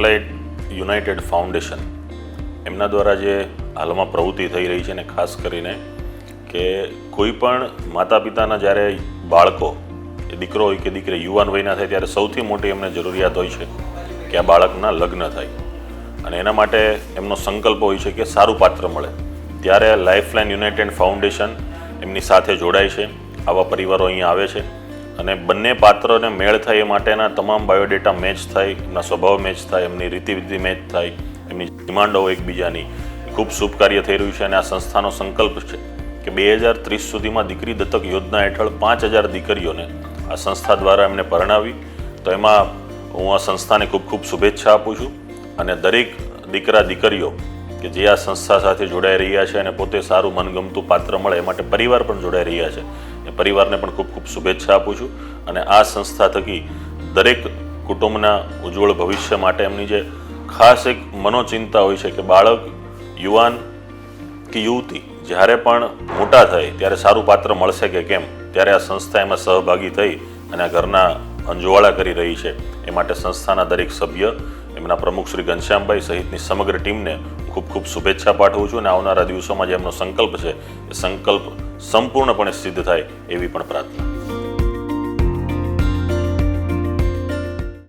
Lifeline United foundation એમના દ્વારા જે હાલમાં પ્રવૃત્તિ થઈ રહી છે ને ખાસ કરીને કે કોઈ પણ માતા પિતાના જ્યારે બાળકો એ દીકરો હોય કે દીકરી યુવાન વયના થાય ત્યારે સૌથી મોટી એમને જરૂરિયાત હોય છે કે આ બાળકના લગ્ન થાય અને એના માટે એમનો સંકલ્પ હોય છે કે સારું પાત્ર મળે. ત્યારે લાઇફલાઇન યુનાઇટેડ ફાઉન્ડેશન એમની સાથે જોડાય છે. આવા પરિવારો અહીંયા આવે છે અને બંને પાત્રને મેળ થાય એ માટેના તમામ બાયોડેટા મેચ થાય, એમના સ્વભાવ મેચ થાય, એમની રીતિવિધિ મેચ થાય, એમની ડિમાન્ડો એકબીજાની. ખૂબ શુભ કાર્ય થઈ રહ્યું છે અને આ સંસ્થાનો સંકલ્પ છે કે 2030 સુધીમાં દીકરી દત્તક યોજના હેઠળ 5000 દીકરીઓને આ સંસ્થા દ્વારા એમને પરણાવી. તો એમાં હું આ સંસ્થાને ખૂબ ખૂબ શુભેચ્છા આપું છું અને દરેક દીકરા દીકરીઓ કે જે આ સંસ્થા સાથે જોડાઈ રહ્યા છે અને પોતે સારું મનગમતું પાત્ર મળે એ માટે પરિવાર પણ જોડાઈ રહ્યા છે એ પરિવારને પણ ખૂબ ખૂબ શુભેચ્છા આપું છું. અને આ સંસ્થા થકી દરેક કુટુંબના ઉજ્જવળ ભવિષ્ય માટે એમની જે ખાસ એક મનોચિંતા હોય છે કે બાળક, યુવાન કે યુવતી જ્યારે પણ મોટા થાય ત્યારે સારું પાત્ર મળશે કે કેમ, ત્યારે આ સંસ્થા એમાં સહભાગી થઈ અને આ ઘરના અંજવાળા કરી રહી છે. એ માટે સંસ્થાના દરેક સભ્ય, એમના પ્રમુખ શ્રી ઘનશ્યામભાઈ સહિતની સમગ્ર ટીમને ખૂબ ખૂબ શુભેચ્છા પાઠવું છું અને આવનારા દિવસોમાં જે એમનો સંકલ્પ છે એ સંકલ્પ સંપૂર્ણપણે સિદ્ધ થાય એવી પણ પ્રાર્થના.